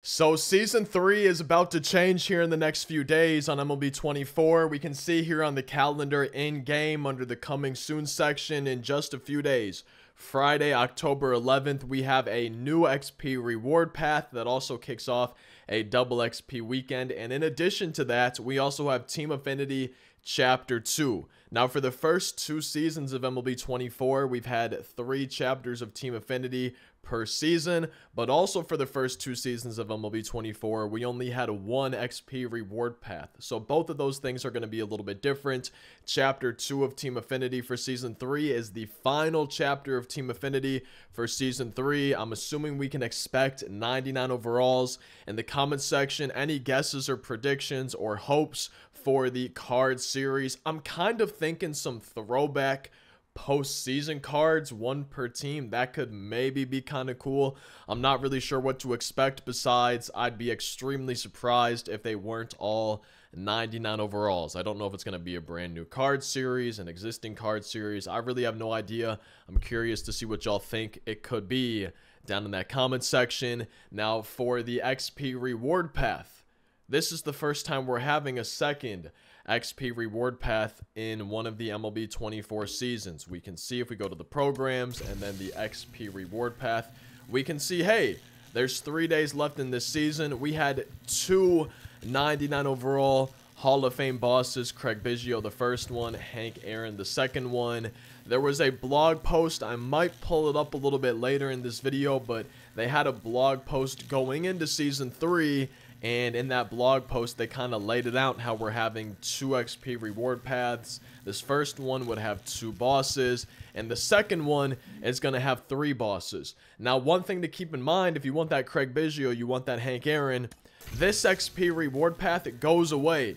So season 3 is about to change here in the next few days on MLB 24. We can see here on the calendar in game under the coming soon section in just a few days. Friday, October 11th, we have a new XP reward path that also kicks off a double XP weekend. And in addition to that, we also have Team Affinity Chapter 2. Now, for the first 2 seasons of MLB 24, we've had 3 chapters of Team Affinity per season, but also for the first 2 seasons of MLB 24, we only had 1 XP reward path. So both of those things are going to be a little bit different. Chapter 2 of Team Affinity for Season 3 is the final chapter of Team Affinity for Season 3. I'm assuming we can expect 99 overalls. In the comment section, any guesses or predictions or hopes for the card series? I'm kind of thinking some throwback postseason cards, 1 per team. That could maybe be kind of cool. I'm not really sure what to expect. Besides, I'd be extremely surprised if they weren't all 99 overalls. I don't know if it's going to be a brand new card series, an existing card series. I really have no idea. I'm curious to see what y'all think it could be down in that comment section. Now, for the XP reward path, this is the first time we're having a second XP reward path in one of the MLB 24 seasons. We can see if we go to the programs and then the XP reward path, we can see, hey, there's 3 days left in this season. We had 2 99 overall Hall of Fame bosses, Craig Biggio the first one, Hank Aaron the second one. There was a blog post, I might pull it up a little bit later in this video, but they had a blog post going into season 3. And in that blog post, they kind of laid it out how we're having 2 XP reward paths. This first one would have 2 bosses, and the second one is going to have 3 bosses. Now, one thing to keep in mind, if you want that Craig Biggio, you want that Hank Aaron, this XP reward path, it goes away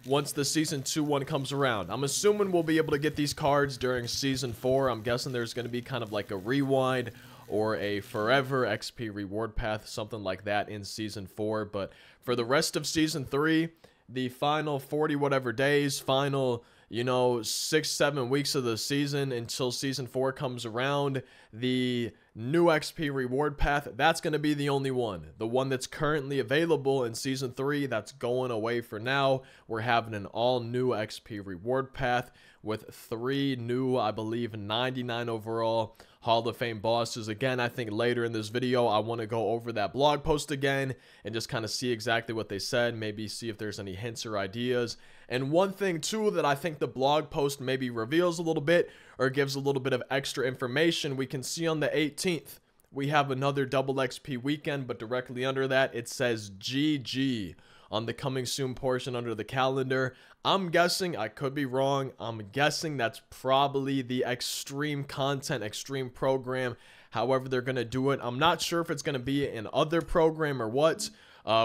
once the Season 2 one comes around. I'm assuming we'll be able to get these cards during Season 4. I'm guessing there's going to be kind of like a rewind or a forever XP reward path, something like that in Season 4. But for the rest of Season 3, the final 40 whatever days, final, 6-7 weeks of the season until Season 4 comes around, the new XP reward path, that's going to be the only one. The one that's currently available in Season 3, that's going away for now. We're having an all-new XP reward path with 3 new, I believe, 99 overall Hall of Fame bosses. Again, I think later in this video, I want to go over that blog post again and just kind of see exactly what they said, maybe see if there's any hints or ideas. And one thing, too, that I think the blog post maybe reveals a little bit or gives a little bit of extra information, we can see on the 18th, we have another double XP weekend, but directly under that, it says GG on the coming soon portion under the calendar. I'm guessing, I could be wrong, I'm guessing that's probably the extreme content, extreme program, however they're going to do it. I'm not sure if it's going to be an other program or what.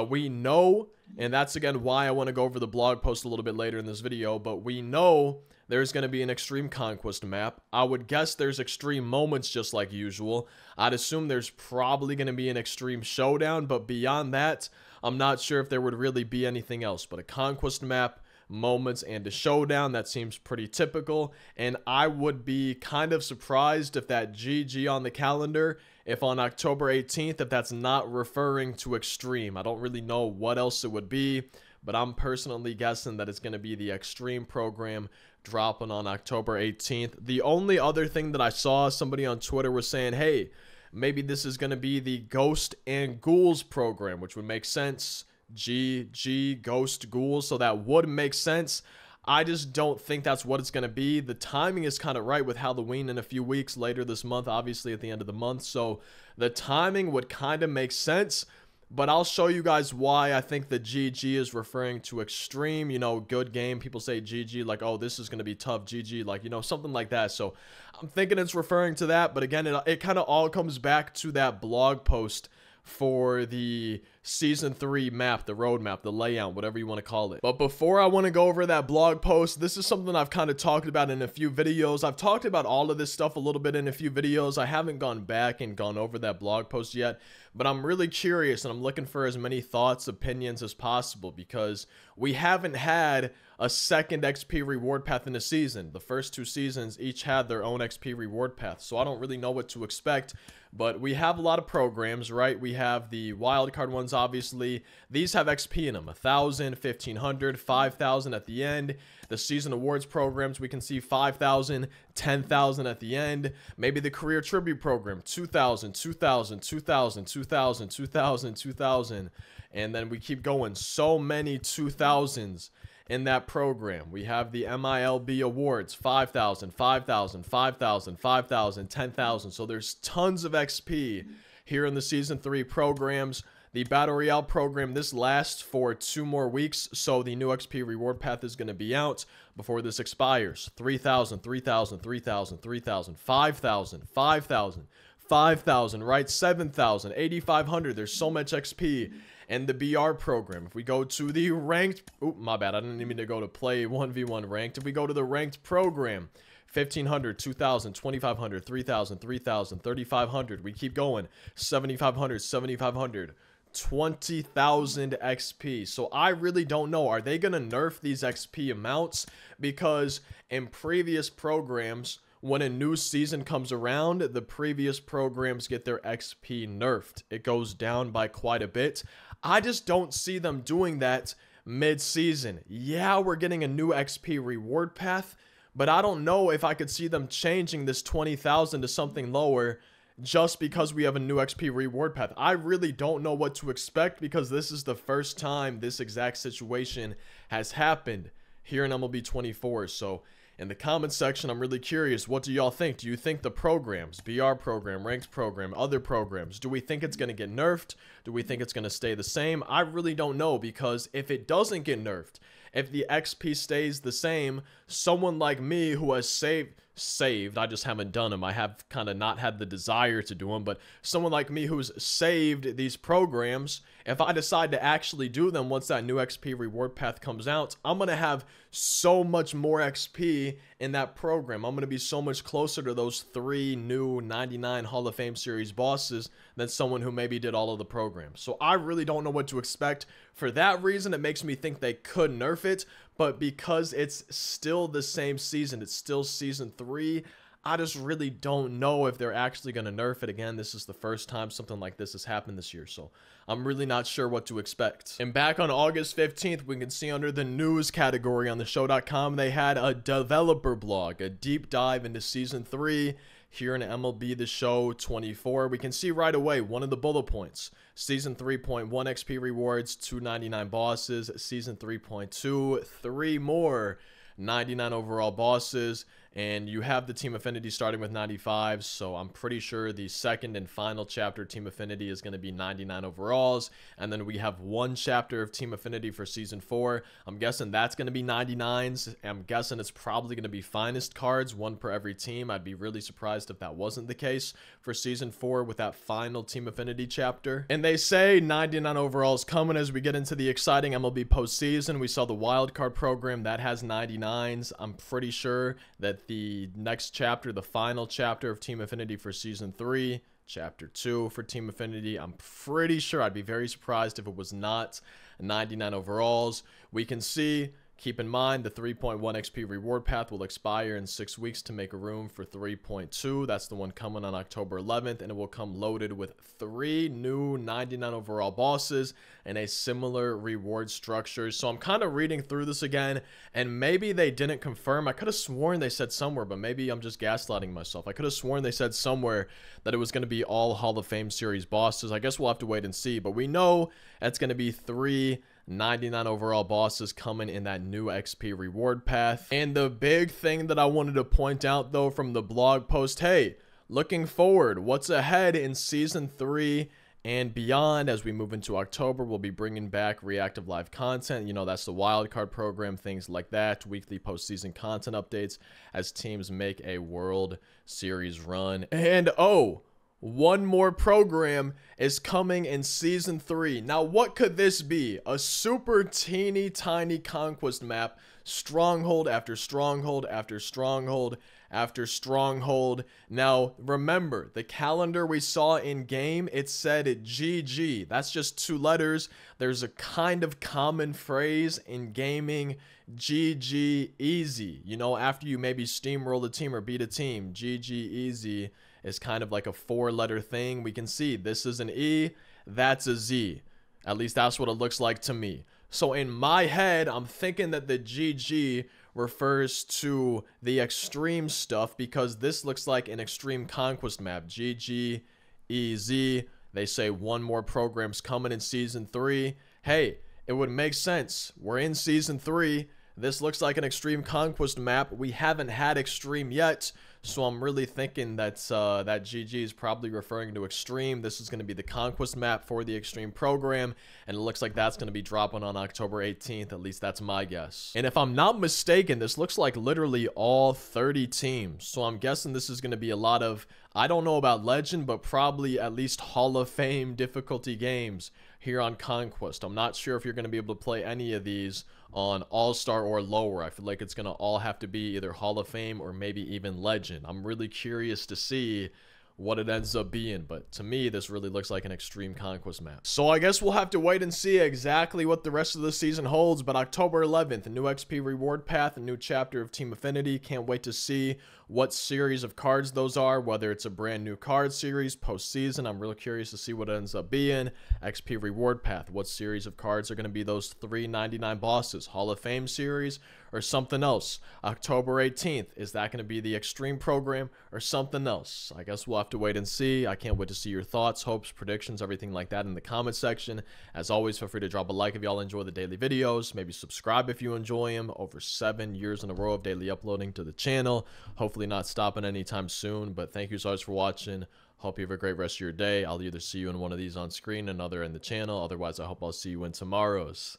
We know, and that's again why I want to go over the blog post a little bit later in this video, but we know there's going to be an Extreme Conquest map. I would guess there's Extreme Moments just like usual. I'd assume there's probably going to be an Extreme Showdown, but beyond that, I'm not sure if there would really be anything else. But a Conquest map, Moments, and a Showdown, that seems pretty typical. And I would be kind of surprised if that GG on the calendar, if on October 18th, if that's not referring to Extreme. I don't really know what else it would be, but I'm personally guessing that it's going to be the Extreme program dropping on October 18th. The only other thing that I saw, somebody on Twitter was saying, hey, maybe this is going to be the Ghost and Ghouls program, which would make sense. GG, Ghost, Ghouls, so that would make sense. I just don't think that's what it's going to be. The timing is kind of right with Halloween in a few weeks later this month, obviously at the end of the month. So the timing would kind of make sense. But I'll show you guys why I think the GG is referring to Extreme, good game. People say GG like, oh, this is going to be tough, GG, like, something like that. So I'm thinking it's referring to that. But again, it kind of all comes back to that blog post for the Season 3 map, the roadmap, the layout, whatever you want to call it. But before I want to go over that blog post, this is something I've kind of talked about in a few videos. I've talked about all of this stuff a little bit in a few videos. I haven't gone back and gone over that blog post yet. but I'm really curious and I'm looking for as many thoughts, opinions as possible, because we haven't had a second XP reward path in the season. The first 2 seasons each had their own XP reward path, so I don't really know what to expect. But we have a lot of programs, right? We have the wildcard ones, obviously. These have XP in them, 1,000, 1,500, 5,000 at the end. The season awards programs, we can see 5,000, 10,000 at the end. Maybe the career tribute program, 2,000, 2,000, 2,000, 2,000, 2,000, 2,000. And then we keep going. So many 2,000s in that program. We have the MILB awards, 5,000, 5,000, 5,000, 5,000, 10,000. So there's tons of XP here in the Season 3 programs. The Battle Royale program, this lasts for 2 more weeks, so the new XP reward path is going to be out before this expires. 3,000, 3,000, 3,000, 3,000, 5,000, 5,000, 5,000, right? 7,000, 8,500. There's so much XP. And the BR program, if we go to the ranked, oh, my bad, I didn't mean to go to play 1v1 ranked. If we go to the ranked program, 1,500, 2,000, 2,500, 3,000, 3,000, 3,500. We keep going. 7,500, 7,500, 20,000 XP. So I really don't know. Are they going to nerf these XP amounts? Because in previous programs, when a new season comes around, the previous programs get their XP nerfed. It goes down by quite a bit. I just don't see them doing that mid-season. Yeah, we're getting a new XP reward path, but I don't know if I could see them changing this 20,000 to something lower just because we have a new XP reward path. I really don't know what to expect, because this is the first time this exact situation has happened here in MLB 24. So in the comments section, I'm really curious, what do y'all think? Do you think the programs, BR program, ranked program, other programs, do we think it's going to get nerfed? Do we think it's going to stay the same? I really don't know, because if it doesn't get nerfed, if the XP stays the same, someone like me who has saved, I just haven't done them. I have kind of not had the desire to do them, but someone like me who's saved these programs, if I decide to actually do them once that new XP reward path comes out, I'm going to have so much more XP in that program. I'm going to be so much closer to those 3 new 99 Hall of Fame series bosses than someone who maybe did all of the programs. So I really don't know what to expect. For that reason, it makes me think they could nerf it, but because it's still the same season, it's still Season 3, I just really don't know if they're actually going to nerf it. Again, this is the first time something like this has happened this year, so I'm really not sure what to expect. And back on August 15th, we can see under the news category on theshow.com, they had a developer blog, a deep dive into Season 3 here in MLB The Show 24. We can see right away one of the bullet points. Season 3.1 XP rewards, 299 bosses. Season 3.2, 3 more 99 overall bosses. And you have the Team Affinity starting with 95, so I'm pretty sure the second and final chapter Team Affinity is going to be 99 overalls. And then we have 1 chapter of Team Affinity for Season 4. I'm guessing that's going to be 99s. I'm guessing it's probably going to be finest cards, 1 per every team. I'd be really surprised if that wasn't the case for Season 4 with that final Team Affinity chapter. And they say 99 overalls coming as we get into the exciting MLB postseason. We saw the wildcard program that has 99s. I'm pretty sure that the next chapter, the final chapter of Team Affinity for Season 3, Chapter 2 for Team Affinity, I'm pretty sure, I'd be very surprised if it was not 99 overalls. We can see, keep in mind, the 3.1 XP reward path will expire in 6 weeks to make room for 3.2. That's the one coming on October 11th, and it will come loaded with 3 new 99 overall bosses and a similar reward structure. So I'm kind of reading through this again, and maybe they didn't confirm. I could have sworn they said somewhere, but maybe I'm just gaslighting myself. I could have sworn they said somewhere that it was going to be all Hall of Fame series bosses. I guess we'll have to wait and see, but we know it's going to be 3 99 overall bosses coming in that new XP reward path. And the big thing that I wanted to point out though from the blog post, hey, looking forward, what's ahead in Season 3 and beyond? As we move into October, we'll be bringing back reactive live content. You know, that's the wildcard program, things like that, weekly postseason content updates as teams make a World Series run. And oh, 1 more program is coming in Season 3. Now, what could this be? A super teeny tiny conquest map, stronghold after stronghold after stronghold after Stronghold. Now, remember, the calendar we saw in game, it said GG. That's just 2 letters. There's a kind of common phrase in gaming, GG easy. You know, after you maybe steamroll a team or beat a team, GG easy is kind of like a 4-letter thing. We can see this is an E, that's a Z. At least that's what it looks like to me. So in my head, I'm thinking that the GG refers to the extreme stuff because this looks like an extreme conquest map. GG, EZ. They say 1 more program's coming in season 3. Hey, it would make sense. We're in season 3. This looks like an extreme conquest map. We haven't had extreme yet, so I'm really thinking that that GG is probably referring to extreme. This is going to be the conquest map for the extreme program, and it looks like that's going to be dropping on October 18th. At least that's my guess. And if I'm not mistaken, this looks like literally all 30 teams. So I'm guessing this is going to be a lot of, I don't know about Legend, but probably at least Hall of Fame difficulty games here on Conquest. I'm not sure if you're going to be able to play any of these on All-Star or lower. I feel like it's going to all have to be either Hall of Fame or maybe even Legend. I'm really curious to see what it ends up being, but to me this really looks like an extreme conquest map. So I guess we'll have to wait and see exactly what the rest of the season holds. But October 11th, a new XP reward path, a new chapter of Team Affinity. Can't wait to see what series of cards those are, whether it's a brand new card series postseason. I'm really curious to see what it ends up being. XP reward path, what series of cards are going to be those 399 bosses? Hall of Fame series or something else? October 18th, is that going to be the extreme program or something else? I guess we'll have to wait and see. I can't wait to see your thoughts, hopes, predictions, everything like that in the comment section. As always, feel free to drop a like if y'all enjoy the daily videos. Maybe subscribe if you enjoy them. Over 7 years in a row of daily uploading to the channel. Hopefully not stopping anytime soon, but thank you so much for watching. Hope you have a great rest of your day. I'll either see you in one of these on screen, another in the channel. Otherwise, I hope I'll see you in tomorrow's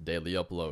daily upload.